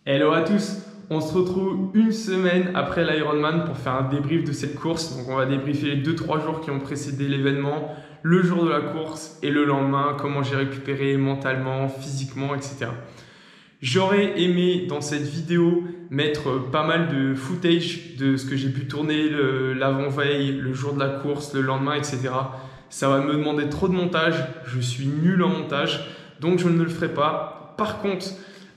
Hello à tous, on se retrouve une semaine après l'Ironman pour faire un débrief de cette course. Donc on va débriefer les 2-3 jours qui ont précédé l'événement, le jour de la course et le lendemain, comment j'ai récupéré mentalement, physiquement, etc. J'aurais aimé dans cette vidéo mettre pas mal de footage de ce que j'ai pu tourner l'avant-veille, le jour de la course, le lendemain, etc. Ça va me demander trop de montage, je suis nul en montage, donc je ne le ferai pas. Par contre,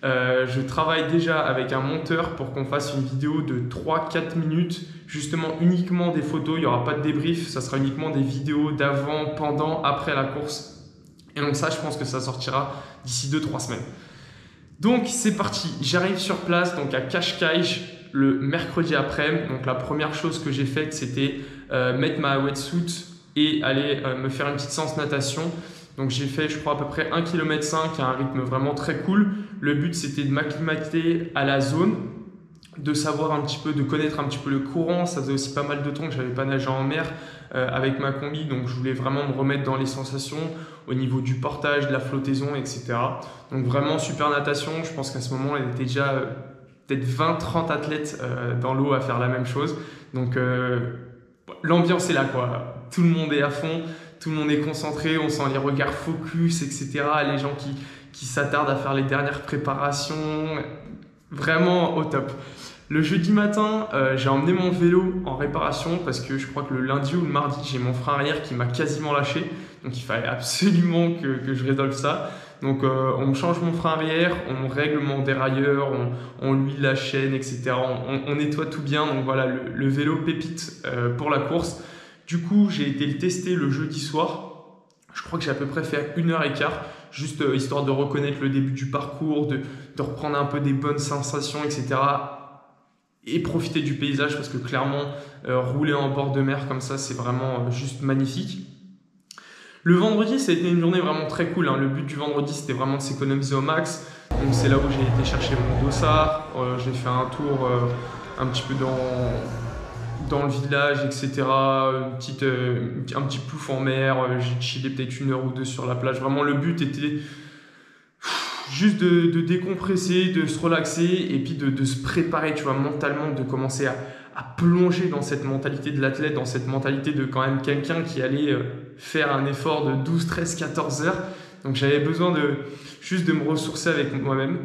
je travaille déjà avec un monteur pour qu'on fasse une vidéo de 3-4 minutes, justement uniquement des photos, il n'y aura pas de débrief, ça sera uniquement des vidéos d'avant, pendant, après la course. Et donc ça, je pense que ça sortira d'ici 2-3 semaines. Donc c'est parti, j'arrive sur place, donc à Cascais le mercredi après. Donc la première chose que j'ai faite, c'était mettre ma wetsuit et aller me faire une petite séance natation. Donc j'ai fait, je crois, à peu près 1,5 km à un rythme vraiment très cool. Le but, c'était de m'acclimater à la zone, de savoir un petit peu, de connaître un petit peu le courant. Ça faisait aussi pas mal de temps que je n'avais pas nagé en mer avec ma combi, donc je voulais vraiment me remettre dans les sensations au niveau du portage, de la flottaison, etc. Donc vraiment super natation. Je pense qu'à ce moment, il était déjà peut-être 20-30 athlètes dans l'eau à faire la même chose. Donc l'ambiance est là, quoi. Tout le monde est à fond. Tout le monde est concentré, on sent les regards focus, etc. Les gens qui s'attardent à faire les dernières préparations, vraiment au top. Le jeudi matin, j'ai emmené mon vélo en réparation parce que je crois que le lundi ou le mardi, j'ai mon frein arrière qui m'a quasiment lâché. Donc il fallait absolument que je résolve ça. Donc on me change mon frein arrière, on règle mon dérailleur, on huile la chaîne, etc. On nettoie tout bien. Donc voilà, le vélo pépite pour la course. Du coup, j'ai été le tester le jeudi soir. Je crois que j'ai à peu près fait 1h15, juste histoire de reconnaître le début du parcours, de reprendre un peu des bonnes sensations, etc. Et profiter du paysage parce que clairement, rouler en bord de mer comme ça, c'est vraiment juste magnifique. Le vendredi, ça a été une journée vraiment très cool, hein. Le but du vendredi, c'était vraiment de s'économiser au max. Donc c'est là où j'ai été chercher mon dossard. J'ai fait un tour un petit peu dans le village, etc. Un petit plouf en mer. J'ai chillé peut-être 1 heure ou 2 sur la plage. Vraiment, le but était juste de décompresser, de se relaxer et puis de se préparer, tu vois, mentalement, de commencer à plonger dans cette mentalité de l'athlète, dans cette mentalité de quand même quelqu'un qui allait faire un effort de 12, 13, 14 heures. Donc j'avais besoin juste de me ressourcer avec moi-même.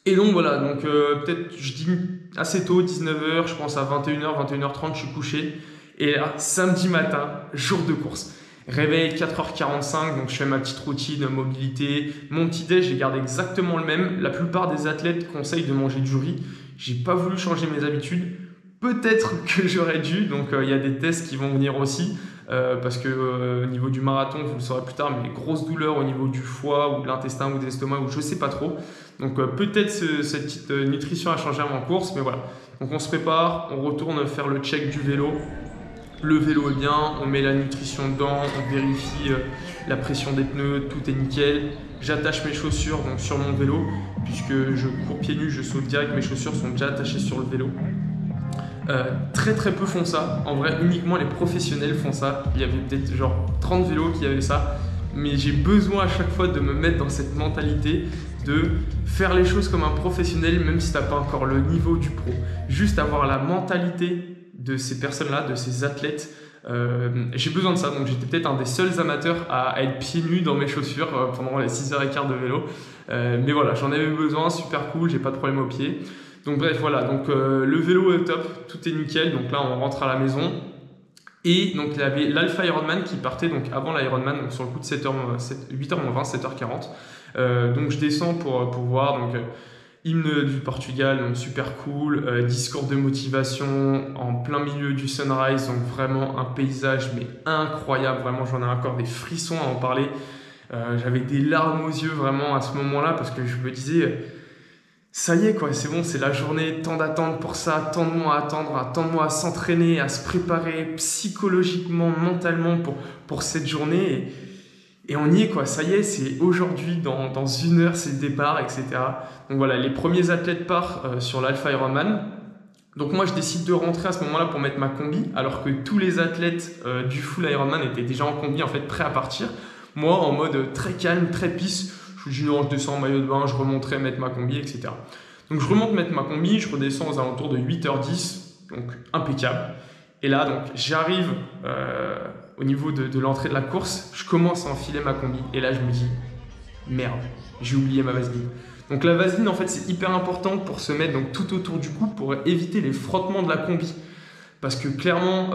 Et donc voilà, donc peut-être je dîne assez tôt, 19h, je pense à 21h, 21h30, je suis couché. Et là, samedi matin, jour de course. Réveil 4h45, donc je fais ma petite routine, mobilité. Mon petit déj, j'ai gardé exactement le même. La plupart des athlètes conseillent de manger du riz. J'ai pas voulu changer mes habitudes. Peut-être que j'aurais dû, donc il y a des tests qui vont venir aussi. Parce que au niveau du marathon, vous le saurez plus tard, mais grosses douleurs au niveau du foie ou de l'intestin ou de l'estomac ou je sais pas trop. Donc peut-être cette petite nutrition a changé avant course, mais voilà. Donc on se prépare, on retourne faire le check du vélo. Le vélo est bien, on met la nutrition dedans, on vérifie la pression des pneus, tout est nickel. J'attache mes chaussures donc sur mon vélo, puisque je cours pieds nus, je saute direct, mes chaussures sont déjà attachées sur le vélo. Très peu font ça. En vrai, uniquement les professionnels font ça. Il y avait peut-être genre 30 vélos qui avaient ça. Mais j'ai besoin à chaque fois de me mettre dans cette mentalité de faire les choses comme un professionnel, même si tu n'as pas encore le niveau du pro. Juste avoir la mentalité de ces personnes-là, de ces athlètes. J'ai besoin de ça. Donc j'étais peut-être un des seuls amateurs à être pieds nus dans mes chaussures pendant les 6h15 de vélo. Mais voilà, j'en avais besoin, super cool, j'ai pas de problème aux pieds. Donc bref, voilà, donc le vélo est top, tout est nickel. Donc là, on rentre à la maison. Et donc il y avait l'Alpha Ironman qui partait donc avant l'Ironman, donc sur le coup de 8h moins 20, 7h40. Donc je descends pour voir, donc hymne du Portugal, donc super cool, discours de motivation en plein milieu du sunrise, donc vraiment un paysage mais incroyable, vraiment j'en ai encore des frissons à en parler. J'avais des larmes aux yeux vraiment à ce moment-là parce que je me disais... Ça y est quoi, c'est bon, c'est la journée, tant d'attendre pour ça, tant de mois à attendre, tant de mois à s'entraîner, à se préparer psychologiquement, mentalement pour cette journée. Et on y est quoi, ça y est, c'est aujourd'hui, dans 1 heure, c'est le départ, etc. Donc voilà, les premiers athlètes partent sur l'Alpha Ironman. Donc moi, je décide de rentrer à ce moment-là pour mettre ma combi, alors que tous les athlètes du full Ironman étaient déjà en combi, en fait, prêts à partir. Moi, en mode très calme, très peace, je dis non, je descends en maillot de bain, je remonterai mettre ma combi, etc. Donc je remonte mettre ma combi, je redescends aux alentours de 8h10, donc impeccable. Et là, donc j'arrive au niveau de l'entrée de la course, je commence à enfiler ma combi. Et là, je me dis, merde, j'ai oublié ma vaseline. Donc la vaseline, en fait, c'est hyper important pour se mettre donc, tout autour du cou pour éviter les frottements de la combi. Parce que clairement,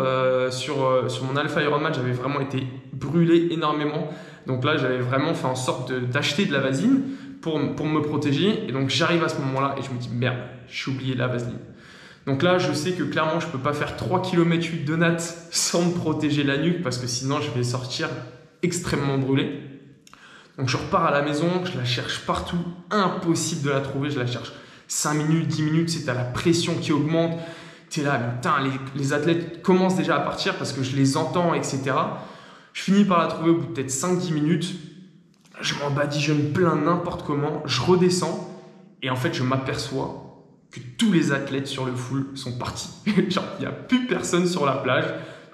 sur mon Alpha Ironman, j'avais vraiment été brûlé énormément. Donc là, j'avais vraiment fait en sorte d'acheter de la vaseline pour me protéger. Et donc j'arrive à ce moment-là et je me dis, merde, j'ai oublié la vaseline. Donc là, je sais que clairement, je ne peux pas faire 3 km 8 de natte sans me protéger la nuque parce que sinon, je vais sortir extrêmement brûlé. Donc je repars à la maison, je la cherche partout, impossible de la trouver, je la cherche 5 minutes, 10 minutes, c'est à la pression qui augmente. Tu es là, mais putain, les athlètes commencent déjà à partir parce que je les entends, etc. Je finis par la trouver au bout de peut-être 5-10 minutes. Je m'en badigeonne plein n'importe comment, je redescends et en fait, je m'aperçois que tous les athlètes sur le full sont partis. Genre, il n'y a plus personne sur la plage,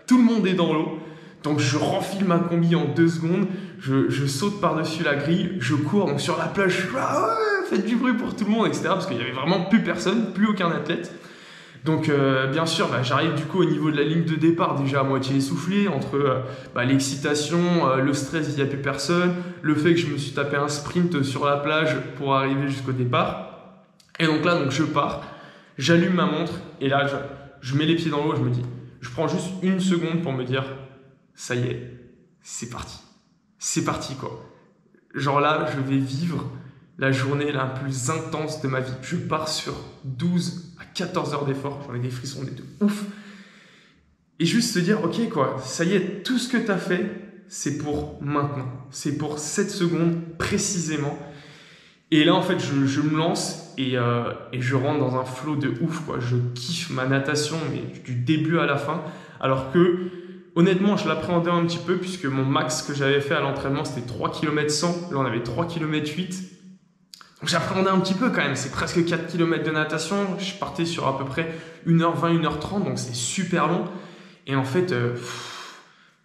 tout le monde est dans l'eau. Donc, je renfile ma combi en 2 secondes, je saute par-dessus la grille, je cours. Donc, sur la plage, je suis ah ouais, faites du bruit pour tout le monde, etc. Parce qu'il n'y avait vraiment plus personne, plus aucun athlète. Donc, bien sûr, j'arrive du coup au niveau de la ligne de départ, déjà à moitié essoufflé, entre l'excitation, le stress, il n'y a plus personne, le fait que je me suis tapé un sprint sur la plage pour arriver jusqu'au départ. Et donc là, je pars, j'allume ma montre et là, je mets les pieds dans l'eau, je me dis, je prends juste 1 seconde pour me dire, ça y est, c'est parti. C'est parti quoi. Genre là, je vais vivre la journée la plus intense de ma vie. Je pars sur 12 à 14 heures d'effort, j'en ai des frissons de ouf. Et juste se dire, ok quoi, ça y est, tout ce que tu as fait, c'est pour maintenant. C'est pour cette seconde précisément. Et là, en fait, je me lance et je rentre dans un flow de ouf, quoi. Je kiffe ma natation, mais du début à la fin. Alors que, honnêtement, je l'appréhendais un petit peu puisque mon max que j'avais fait à l'entraînement, c'était 3 km 100. Là, on avait 3 km 8. Donc, j'appréhendais un petit peu quand même. C'est presque 4 km de natation. Je partais sur à peu près 1h20, 1h30. Donc, c'est super long. Et en fait,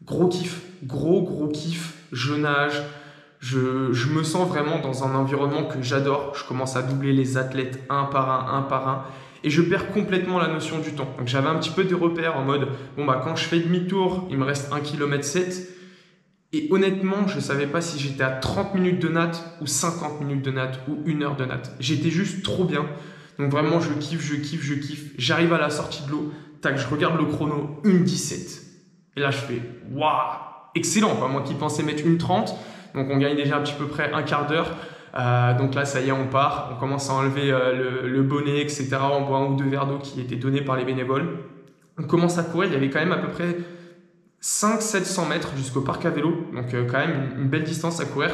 gros kiff. Gros kiff. Je nage. Je me sens vraiment dans un environnement que j'adore. Je commence à doubler les athlètes un par un. Et je perds complètement la notion du temps. Donc j'avais un petit peu des repères en mode, quand je fais demi-tour, il me reste 1 km 7. Et honnêtement, je ne savais pas si j'étais à 30 minutes de natte ou 50 minutes de natte ou 1 heure de natte. J'étais juste trop bien. Donc vraiment, je kiffe. J'arrive à la sortie de l'eau. Tac, je regarde le chrono, 1:17. Et là, je fais, waouh, excellent. Moi qui pensais mettre 1:30. Donc, on gagne déjà un petit peu près un quart d'heure. Donc là, ça y est, on part. On commence à enlever le bonnet, etc. On boit 1 ou 2 verres d'eau qui étaient donnés par les bénévoles. On commence à courir. Il y avait quand même à peu près 500-700 mètres jusqu'au parc à vélo. Donc, quand même une belle distance à courir.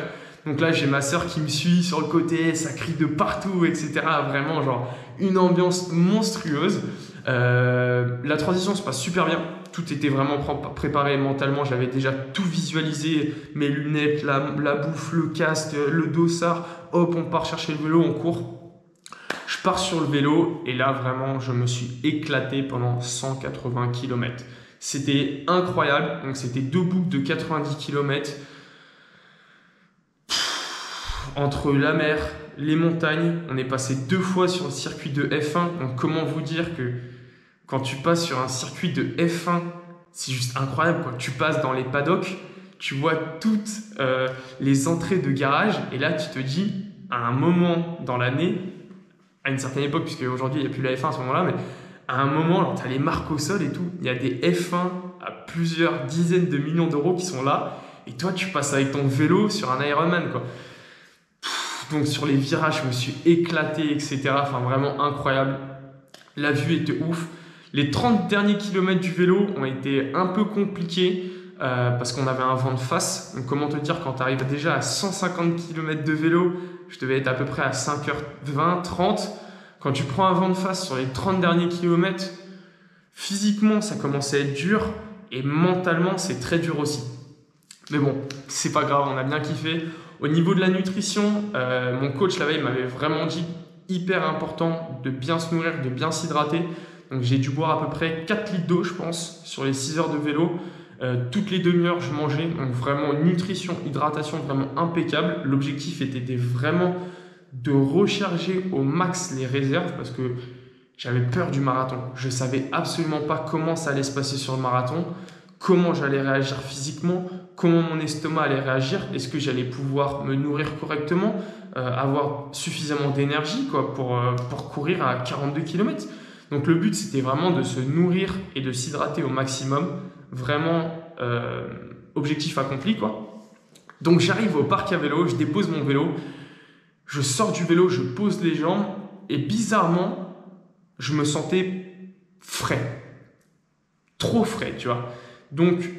Donc là, j'ai ma sœur qui me suit sur le côté. Ça crie de partout, etc. Vraiment, genre, une ambiance monstrueuse. La transition se passe super bien. Tout était vraiment préparé mentalement. J'avais déjà tout visualisé. Mes lunettes, la bouffe, le casque, le dossard. Hop, on part chercher le vélo, on court. Je pars sur le vélo et là, vraiment, je me suis éclaté pendant 180 km. C'était incroyable. Donc, c'était 2 boucles de 90 km. Entre la mer, les montagnes, on est passé 2 fois sur le circuit de F1. Donc, comment vous dire que quand tu passes sur un circuit de F1, c'est juste incroyable, quoi. Tu passes dans les paddocks, tu vois toutes les entrées de garage et là, tu te dis, à un moment dans l'année, à une certaine époque, puisque aujourd'hui, il n'y a plus la F1 à ce moment-là, mais à un moment, tu as les marques au sol et tout. Il y a des F1 à plusieurs dizaines de millions d'euros qui sont là et toi, tu passes avec ton vélo sur un Ironman, quoi. Donc, sur les virages, je me suis éclaté, etc. Enfin, vraiment incroyable. La vue était ouf. Les 30 derniers kilomètres du vélo ont été un peu compliqués parce qu'on avait un vent de face. Donc, comment te dire, quand tu arrives déjà à 150 km de vélo, je devais être à peu près à 5h20, 30. Quand tu prends un vent de face sur les 30 derniers kilomètres, physiquement, ça commençait à être dur et mentalement, c'est très dur aussi. Mais bon, c'est pas grave, on a bien kiffé. Au niveau de la nutrition, mon coach la veille m'avait vraiment dit hyper important de bien se nourrir, de bien s'hydrater. Donc j'ai dû boire à peu près 4 litres d'eau, je pense, sur les 6 heures de vélo. Toutes les demi-heures, je mangeais. Donc vraiment nutrition, hydratation vraiment impeccable. L'objectif était vraiment de recharger au max les réserves parce que j'avais peur du marathon. Je savais absolument pas comment ça allait se passer sur le marathon, comment j'allais réagir physiquement, comment mon estomac allait réagir, est-ce que j'allais pouvoir me nourrir correctement, avoir suffisamment d'énergie pour courir à 42 km. Donc le but, c'était vraiment de se nourrir et de s'hydrater au maximum. Vraiment, objectif accompli, quoi. Donc j'arrive au parc à vélo, je dépose mon vélo, je sors du vélo, je pose les jambes et bizarrement, je me sentais frais. Trop frais, tu vois. Donc,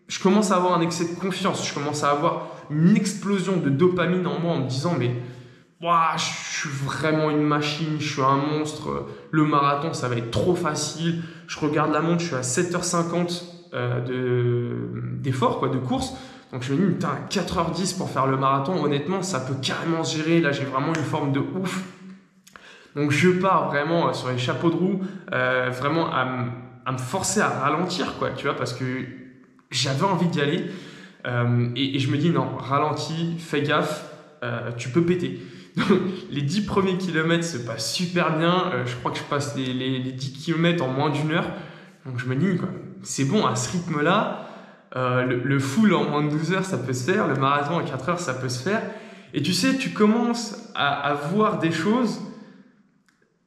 je commence à avoir un excès de confiance, je commence à avoir une explosion de dopamine en moi en me disant mais ouah, je suis vraiment une machine, je suis un monstre, le marathon ça va être trop facile. Je regarde la montre, je suis à 7h50 d'effort, quoi, de course. Donc je me dis, putain, 4h10 pour faire le marathon, honnêtement, ça peut carrément se gérer. Là, j'ai vraiment une forme de ouf. Donc je pars vraiment sur les chapeaux de roue, vraiment à me forcer à ralentir, quoi, tu vois, parce que j'avais envie d'y aller. Et je me dis, non, ralentis, fais gaffe, tu peux péter. Donc, les 10 premiers kilomètres se passent super bien. Je crois que je passe les 10 kilomètres en moins d'1 heure. Donc je me dis, quoi, c'est bon, à ce rythme-là, le full en moins de 12 heures, ça peut se faire. Le marathon à 4 heures, ça peut se faire. Et tu sais, tu commences à voir des choses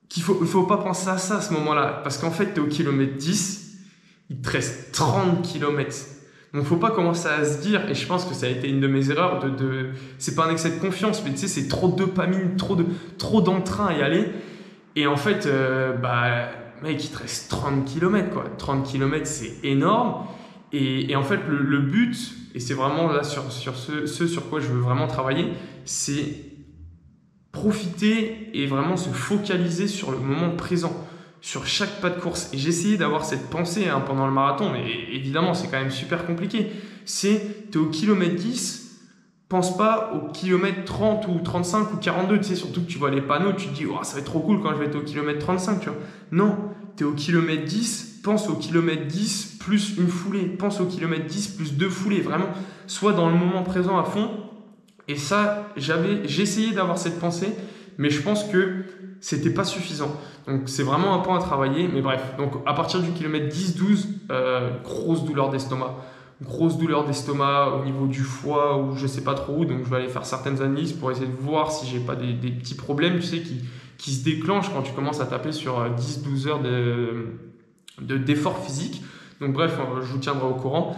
qu'il faut pas penser à ça à ce moment-là. Parce qu'en fait, tu es au kilomètre 10, il te reste 30 kilomètres. Donc, faut pas commencer à se dire, et je pense que ça a été une de mes erreurs, c'est pas un excès de confiance, mais tu sais, c'est trop de dopamine, trop d'entrain à y aller. Et en fait, mec, il te reste 30 km, quoi. 30 km, c'est énorme. Et en fait, le but, et c'est vraiment là sur ce sur quoi je veux vraiment travailler, c'est profiter et vraiment se focaliser sur le moment présent, sur chaque pas de course. Et j'ai essayé d'avoir cette pensée pendant le marathon, mais évidemment, c'est quand même super compliqué. C'est, tu es au kilomètre 10, pense pas au kilomètre 30 ou 35 ou 42. Tu sais, surtout que tu vois les panneaux, tu te dis, oh, ça va être trop cool quand je vais être au kilomètre 35, tu vois. Non, tu es au kilomètre 10, pense au kilomètre 10 plus une foulée, pense au kilomètre 10 plus 2 foulées. Vraiment, sois dans le moment présent à fond. Et ça, j'ai essayé d'avoir cette pensée, mais je pense que c'était pas suffisant. Donc c'est vraiment un point à travailler, mais bref. Donc à partir du kilomètre 10-12, grosse douleur d'estomac. Grosse douleur d'estomac au niveau du foie ou je sais pas trop où. Donc je vais aller faire certaines analyses pour essayer de voir si j'ai pas des petits problèmes, tu sais, qui se déclenchent quand tu commences à taper sur 10-12 heures d'effort physique. Donc bref, je vous tiendrai au courant.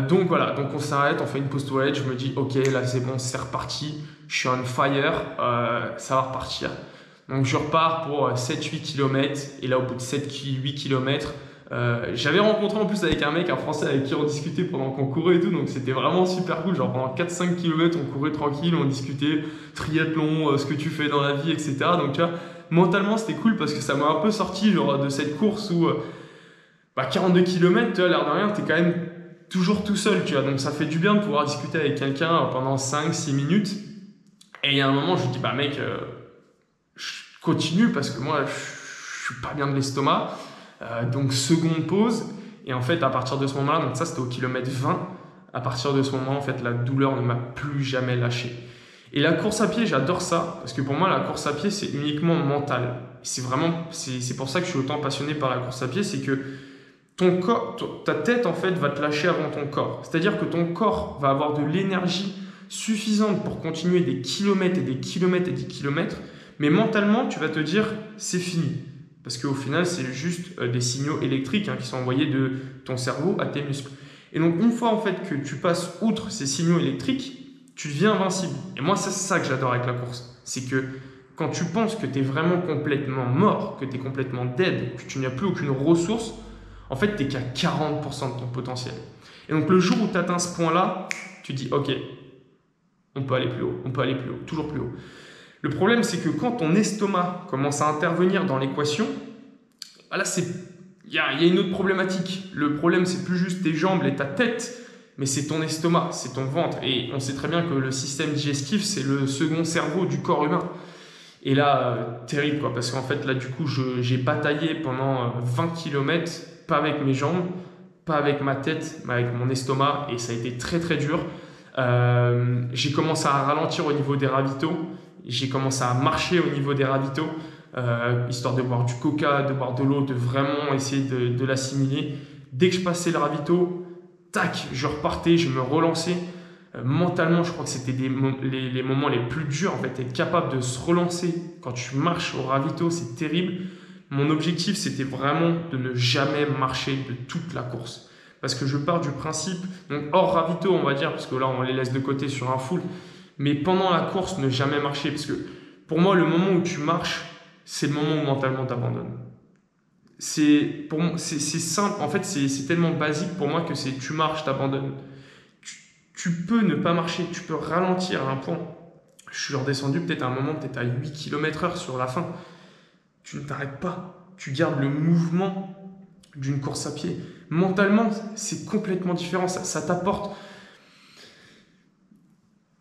Donc voilà, donc on s'arrête, on fait une pause toilette. Je me dis, ok, là c'est bon, c'est reparti. Je suis on fire, ça va repartir. Donc je repars pour 7-8 km. Et là, au bout de 7-8 km, j'avais rencontré en plus avec un mec, un Français avec qui on discutait pendant qu'on courait et tout. Donc c'était vraiment super cool. Genre pendant 4-5 km, on courait tranquille, on discutait triathlon, ce que tu fais dans la vie, etc. Donc tu vois, mentalement c'était cool parce que ça m'a un peu sorti genre, de cette course où 42 km, tu vois, l'air de rien, tu es quand même toujours tout seul, tu vois. Donc ça fait du bien de pouvoir discuter avec quelqu'un pendant 5-6 minutes. Et il y a un moment, je me dis, mec, je continue parce que moi, je suis pas bien de l'estomac. Donc seconde pause. Et en fait, à partir de ce moment-là, donc ça c'était au kilomètre 20, à partir de ce moment, en fait, la douleur ne m'a plus jamais lâché. Et la course à pied, j'adore ça, parce que pour moi, la course à pied, c'est uniquement mental. C'est pour ça que je suis autant passionné par la course à pied, c'est que ton corps, ta tête en fait va te lâcher avant ton corps. C'est-à-dire que ton corps va avoir de l'énergie suffisante pour continuer des kilomètres et des kilomètres et des kilomètres, mais mentalement tu vas te dire c'est fini. Parce qu'au final c'est juste des signaux électriques qui sont envoyés de ton cerveau à tes muscles. Et donc une fois en fait que tu passes outre ces signaux électriques, tu deviens invincible. Et moi c'est ça que j'adore avec la course. C'est que quand tu penses que tu es vraiment complètement mort, que tu es complètement dead, que tu n'as plus aucune ressource, en fait, tu n'es qu'à 40% de ton potentiel. Et donc, le jour où tu atteins ce point-là, tu dis, OK, on peut aller plus haut, toujours plus haut. Le problème, c'est que quand ton estomac commence à intervenir dans l'équation, là, il y a une autre problématique. Le problème, c'est plus juste tes jambes et ta tête, mais c'est ton estomac, c'est ton ventre. Et on sait très bien que le système digestif, c'est le second cerveau du corps humain. Et là, terrible, quoi, parce qu'en fait, là, du coup, j'ai bataillé pendant 20 km, pas avec mes jambes, pas avec ma tête, mais avec mon estomac, et ça a été très très dur. J'ai commencé à ralentir au niveau des ravitaux. j'ai commencé à marcher au niveau des ravitaux, histoire de boire du coca, de boire de l'eau, de vraiment essayer de l'assimiler. Dès que je passais le ravito, tac, je repartais, je me relançais. Mentalement, je crois que c'était les moments les plus durs. En fait, être capable de se relancer quand tu marches au ravito, c'est terrible. Mon objectif, c'était vraiment de ne jamais marcher de toute la course. Parce que je pars du principe, donc hors ravito, on va dire, parce que là, on les laisse de côté sur un full. Mais pendant la course, ne jamais marcher. Parce que pour moi, le moment où tu marches, c'est le moment où mentalement tu abandonnes. C'est simple, en fait, c'est tellement basique pour moi que c'est tu marches, tu abandonnes. Tu peux ne pas marcher, tu peux ralentir à un point. Je suis redescendu peut-être à un moment, peut-être à 8 km/h sur la fin. Tu ne t'arrêtes pas, tu gardes le mouvement d'une course à pied. Mentalement, c'est complètement différent, ça t'apporte.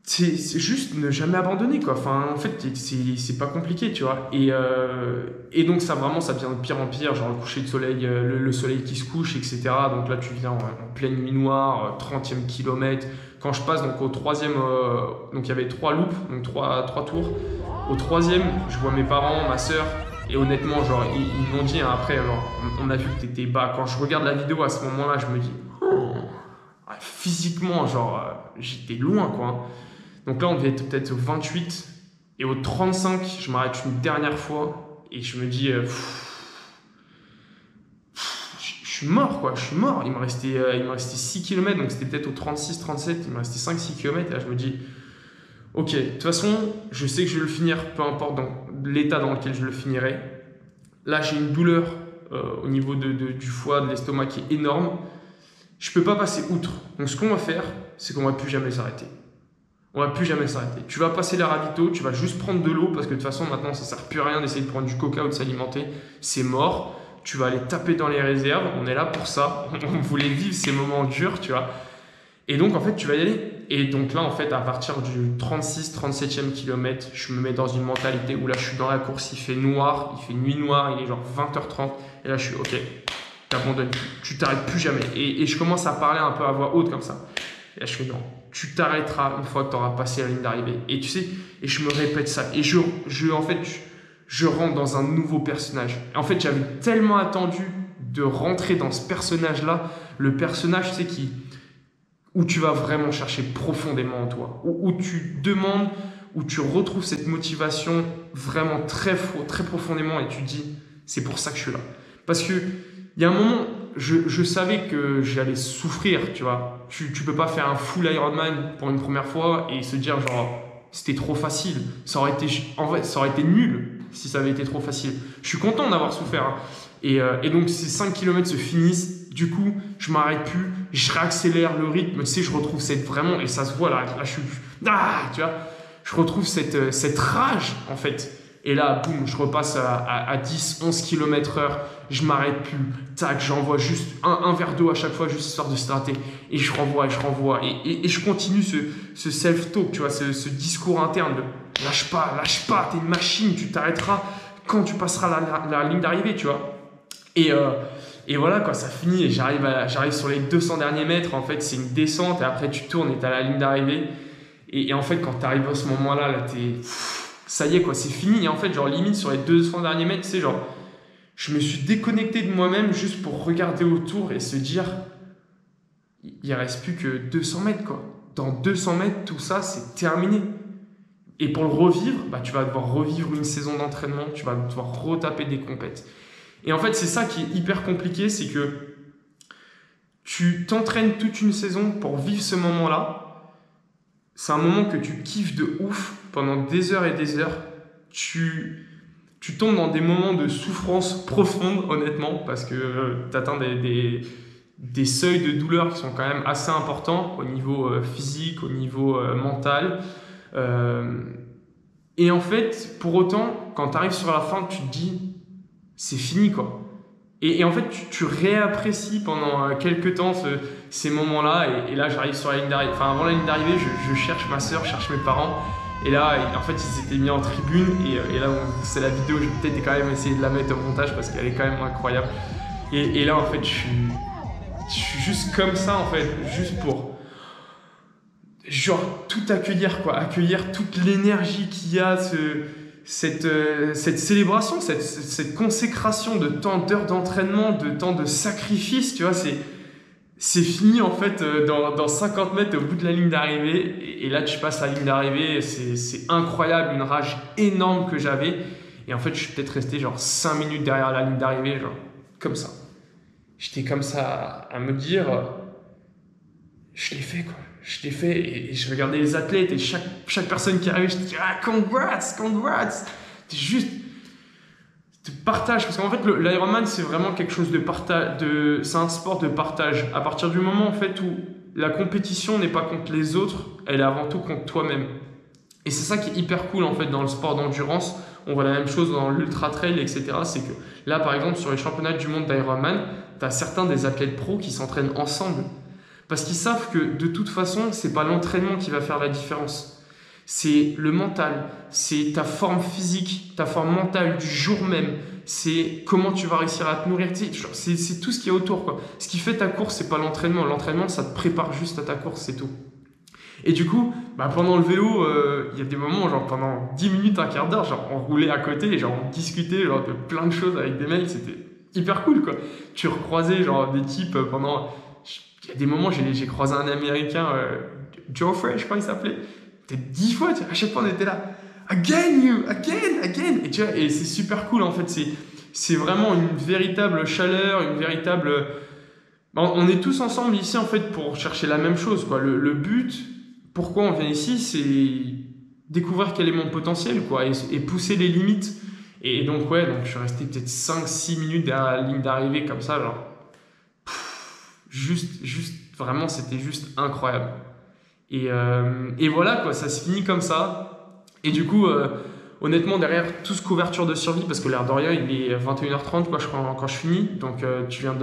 C'est juste ne jamais abandonner, quoi. Enfin, en fait, c'est pas compliqué, tu vois. Et donc, ça devient de pire en pire, genre le coucher de soleil, le soleil qui se couche, etc. Donc là, tu viens en pleine nuit noire, 30e kilomètre. Quand je passe donc au troisième, donc il y avait 3 loops, donc 3 tours. Au troisième, je vois mes parents, ma soeur, et honnêtement, genre, ils m'ont dit hein, après, genre, on a vu que t'étais bas. Quand je regarde la vidéo à ce moment-là, je me dis, physiquement, genre, j'étais loin, quoi. Donc là, on devait être peut-être au 28 et au 35, je m'arrête une dernière fois et je me dis, je suis mort, quoi, je suis mort. Il me restait 6 km, donc c'était peut-être au 36, 37, il me restait 5-6 km et là, je me dis, ok, de toute façon, je sais que je vais le finir, peu importe dans l'état dans lequel je le finirai. Là, j'ai une douleur au niveau du foie, de l'estomac qui est énorme. Je ne peux pas passer outre. Donc, ce qu'on va faire, c'est qu'on ne va plus jamais s'arrêter. On va plus jamais s'arrêter. Tu vas passer les ravitaux, tu vas juste prendre de l'eau parce que de toute façon, maintenant, ça ne sert plus à rien d'essayer de prendre du coca ou de s'alimenter. C'est mort. Tu vas aller taper dans les réserves. On est là pour ça. On voulait vivre ces moments durs, tu vois. Et donc, en fait, tu vas y aller. Et donc là, en fait, à partir du 36, 37e kilomètre, je me mets dans une mentalité où là, je suis dans la course, il fait noir, il fait nuit noire, il est genre 20h30. Et là, je suis OK, t'abandonnes plus, tu t'arrêtes plus jamais. Et je commence à parler un peu à voix haute comme ça. Et là, je fais non, tu t'arrêteras une fois que tu auras passé la ligne d'arrivée. Et tu sais, et je me répète ça. Et en fait, je rentre dans un nouveau personnage. Et en fait, j'avais tellement attendu de rentrer dans ce personnage-là, le personnage, tu sais, où tu vas vraiment chercher profondément en toi, où tu demandes, où tu retrouves cette motivation vraiment très profondément et tu te dis, c'est pour ça que je suis là. Parce qu'il y a un moment, je savais que j'allais souffrir, tu vois. Tu peux pas faire un full Ironman pour une première fois et se dire genre, c'était trop facile. En fait, ça aurait été nul si ça avait été trop facile. Je suis content d'avoir souffert. Hein. Et donc, ces 5 km se finissent. Du coup, je m'arrête plus, je réaccélère le rythme. Tu sais, je retrouve vraiment, et ça se voit là je suis, tu vois, je retrouve cette rage en fait. Et là, boum, je repasse à 10, 11 km/h, je m'arrête plus, tac, j'envoie juste un verre d'eau à chaque fois, juste histoire de se rater. Et je renvoie. Et je continue ce self-talk, tu vois, ce discours interne de lâche pas, t'es une machine, tu t'arrêteras quand tu passeras la ligne d'arrivée, tu vois. Et voilà, quoi, ça finit et j'arrive sur les 200 derniers mètres. En fait, c'est une descente et après, tu tournes et tu as la ligne d'arrivée. Et en fait, quand tu arrives à ce moment-là, là, ça y est, quoi, c'est fini. Et en fait, genre, limite, sur les 200 derniers mètres, tu sais, genre, je me suis déconnecté de moi-même juste pour regarder autour et se dire, il ne reste plus que 200 mètres, quoi. Dans 200 mètres, tout ça, c'est terminé. Et pour le revivre, bah, tu vas devoir revivre une saison d'entraînement, tu vas devoir retaper des compètes. Et en fait, c'est ça qui est hyper compliqué, c'est que tu t'entraînes toute une saison pour vivre ce moment-là. C'est un moment que tu kiffes de ouf pendant des heures et des heures. Tu tombes dans des moments de souffrance profonde, honnêtement, parce que tu atteins des seuils de douleur qui sont quand même assez importants au niveau physique, au niveau mental. Et en fait, pour autant, quand tu arrives sur la fin, tu te dis, c'est fini, quoi. Et en fait, tu réapprécies pendant quelques temps ces moments-là. Et là, j'arrive sur la ligne d'arrivée. Enfin, avant la ligne d'arrivée, je cherche ma soeur, je cherche mes parents. Et là, en fait, ils s'étaient mis en tribune. Et là, c'est la vidéo, je vais peut-être quand même essayer de la mettre au montage parce qu'elle est quand même incroyable. Et là, en fait, je suis juste comme ça, en fait, juste pour genre tout accueillir, quoi. Accueillir toute l'énergie qu'il y a, cette célébration, cette consécration de temps d'heures d'entraînement, de temps de sacrifice, tu vois, c'est fini en fait dans 50 mètres, t'es au bout de la ligne d'arrivée et là tu passes la ligne d'arrivée, c'est incroyable, une rage énorme que j'avais et en fait je suis peut-être resté genre 5 minutes derrière la ligne d'arrivée, genre comme ça. J'étais comme ça à me dire, je l'ai fait quoi, je l'ai fait et je regardais les athlètes et chaque personne qui arrivait, je disais ah congrats, c'était juste de partage, parce qu'en fait l'Ironman c'est vraiment quelque chose de partage, c'est un sport de partage. À partir du moment en fait où la compétition n'est pas contre les autres, elle est avant tout contre toi-même. Et c'est ça qui est hyper cool en fait dans le sport d'endurance. On voit la même chose dans l'ultra trail, etc. C'est que là par exemple sur les championnats du monde d'Ironman, tu as certains des athlètes pros qui s'entraînent ensemble. Parce qu'ils savent que de toute façon, c'est pas l'entraînement qui va faire la différence. C'est le mental, c'est ta forme physique, ta forme mentale du jour même, c'est comment tu vas réussir à te nourrir, c'est tout ce qui est autour, quoi. Ce qui fait ta course, c'est pas l'entraînement. L'entraînement, ça te prépare juste à ta course, c'est tout. Et du coup, pendant le vélo, il y a des moments, genre pendant 10 minutes, un quart d'heure, genre on roulait à côté et genre on discutait genre, de plein de choses avec des mecs, c'était hyper cool, quoi. Tu recroisais genre des types pendant... Il y a des moments, j'ai croisé un Américain, Joe Frey, je crois qu'il s'appelait. Peut-être 10 fois, tu vois, à chaque fois on était là. Again. Et tu vois, et c'est super cool en fait. C'est vraiment une véritable chaleur, une véritable. On est tous ensemble ici en fait pour chercher la même chose, quoi. Le but, pourquoi on vient ici, c'est découvrir quel est mon potentiel, quoi, et pousser les limites. Et donc, ouais, donc je suis resté peut-être 5-6 minutes derrière la ligne d'arrivée comme ça, genre. Juste, vraiment, c'était juste incroyable. Et voilà, quoi, ça se finit comme ça. Et du coup, honnêtement, derrière, toute couverture de survie, parce que l'air de rien, il est 21h30 quoi, quand je finis. Donc, tu viens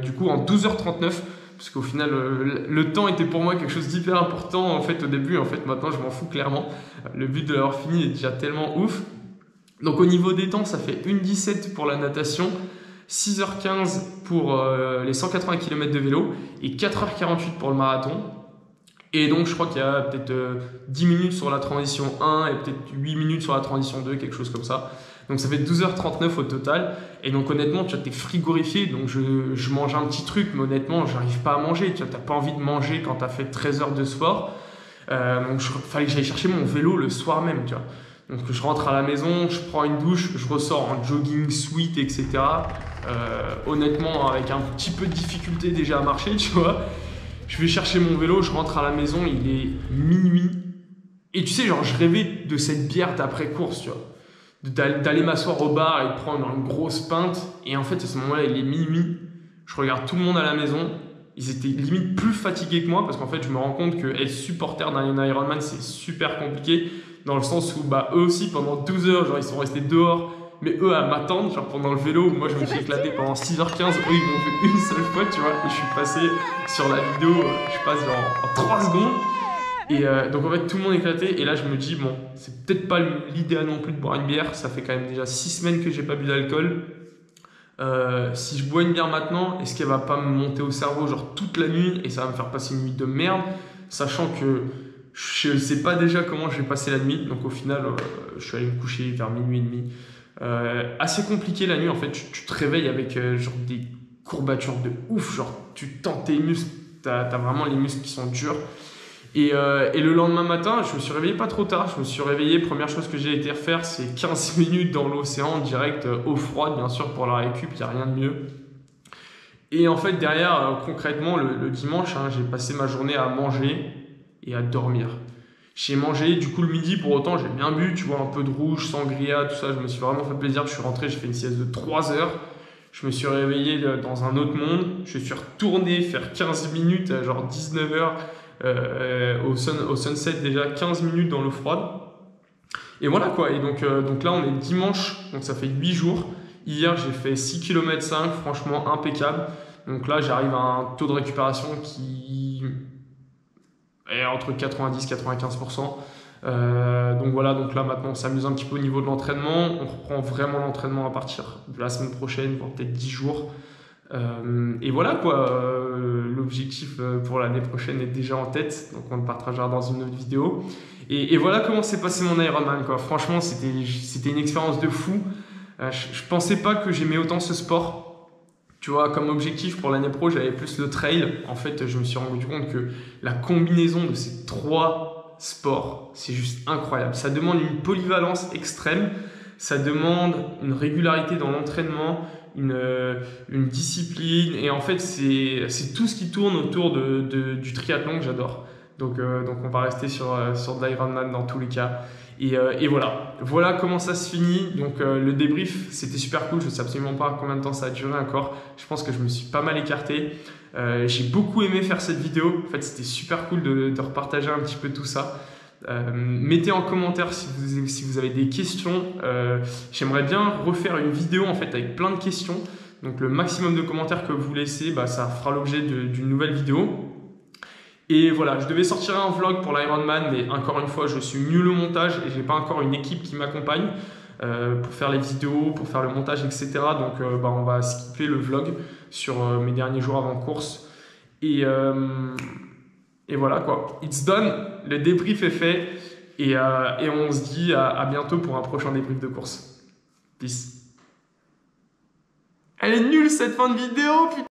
du coup, en 12h39, parce qu'au final, le temps était pour moi quelque chose d'hyper important, en fait, au début. En fait, maintenant, je m'en fous clairement. Le but de l'avoir fini est déjà tellement ouf. Donc, au niveau des temps, ça fait 1h17 pour la natation, 6h15 pour les 180 km de vélo et 4h48 pour le marathon. Et donc, je crois qu'il y a peut-être 10 minutes sur la transition 1 et peut-être 8 minutes sur la transition 2, quelque chose comme ça. Donc, ça fait 12h39 au total. Et donc, honnêtement, tu vois, t'es frigorifié. Donc, je mange un petit truc, mais honnêtement, j'arrive pas à manger. Tu vois, t'as pas envie de manger quand t'as fait 13 heures de sport. Donc, fallait que j'aille chercher mon vélo le soir même, tu vois. Donc, je rentre à la maison, je prends une douche, je ressors en jogging sweat, etc. Honnêtement, avec un petit peu de difficulté déjà à marcher, tu vois. Je vais chercher mon vélo, je rentre à la maison, il est minuit. Et tu sais, genre, je rêvais de cette bière d'après-course, tu vois. D'aller m'asseoir au bar et de prendre une grosse pinte. Et en fait, à ce moment-là, il est minuit. Je regarde tout le monde à la maison. Ils étaient limite plus fatigués que moi parce qu'en fait, je me rends compte que être supporter d'un Ironman, c'est super compliqué. Dans le sens où, eux aussi, pendant 12 heures, genre, ils sont restés dehors. Mais eux, à m'attendre, genre pendant le vélo, moi je me suis éclaté pendant 6h15, eux ils m'ont fait une seule fois, tu vois, et je suis passé sur la vidéo, je passe genre en 3 secondes. Et donc en fait, tout le monde est éclaté, et là je me dis, bon, c'est peut-être pas l'idéal non plus de boire une bière, ça fait quand même déjà 6 semaines que j'ai pas bu d'alcool. Si je bois une bière maintenant, est-ce qu'elle va pas me monter au cerveau genre toute la nuit, et ça va me faire passer une nuit de merde, sachant que je sais pas déjà comment je vais passer la nuit, donc au final, je suis allé me coucher vers minuit et demi. Assez compliqué la nuit en fait, tu te réveilles avec genre des courbatures de ouf, genre tu tends tes muscles, t'as vraiment les muscles qui sont durs et le lendemain matin je me suis réveillé pas trop tard, je me suis réveillé, première chose que j'ai été refaire c'est 15 minutes dans l'océan direct, eau froide bien sûr pour la récup, il n'y a rien de mieux. Et en fait derrière concrètement le dimanche j'ai passé ma journée à manger et à dormir. J'ai mangé, du coup le midi pour autant j'ai bien bu, tu vois, un peu de rouge, sangria, tout ça, je me suis vraiment fait plaisir, je suis rentré, j'ai fait une sieste de 3 heures, je me suis réveillé dans un autre monde, je suis retourné faire 15 minutes, genre 19 heures au sunset déjà, 15 minutes dans l'eau froide, et voilà quoi, et donc là on est dimanche, donc ça fait 8 jours, hier j'ai fait 6 km 5, franchement impeccable, donc là j'arrive à un taux de récupération qui... et entre 90 et 95%. Donc voilà, donc là maintenant on s'amuse un petit peu au niveau de l'entraînement. On reprend vraiment l'entraînement à partir de la semaine prochaine, voire peut-être 10 jours. Et voilà quoi, l'objectif pour l'année prochaine est déjà en tête, donc on le partagera dans une autre vidéo. Et voilà comment s'est passé mon Ironman, quoi. Franchement, c'était une expérience de fou. Je pensais pas que j'aimais autant ce sport. Tu vois, comme objectif pour l'année pro, j'avais plus le trail. En fait, je me suis rendu compte que la combinaison de ces trois sports, c'est juste incroyable. Ça demande une polyvalence extrême, ça demande une régularité dans l'entraînement, une discipline. Et en fait, c'est tout ce qui tourne autour du triathlon que j'adore. Donc on va rester sur de l'Ironman dans tous les cas. Et voilà comment ça se finit. Donc le débrief, c'était super cool. Je ne sais absolument pas combien de temps ça a duré encore. Je pense que je me suis pas mal écarté. J'ai beaucoup aimé faire cette vidéo. En fait, c'était super cool de repartager un petit peu tout ça. Mettez en commentaire si vous avez des questions. J'aimerais bien refaire une vidéo en fait avec plein de questions. Donc le maximum de commentaires que vous laissez, ça fera l'objet d'une nouvelle vidéo. Et voilà, je devais sortir un vlog pour l'Ironman, mais encore une fois, je suis nul au montage et j'ai pas encore une équipe qui m'accompagne pour faire les vidéos, pour faire le montage, etc. Donc on va skipper le vlog sur mes derniers jours avant course. Et voilà quoi, it's done, le débrief est fait et on se dit à bientôt pour un prochain débrief de course. Peace. Elle est nulle cette fin de vidéo, putain.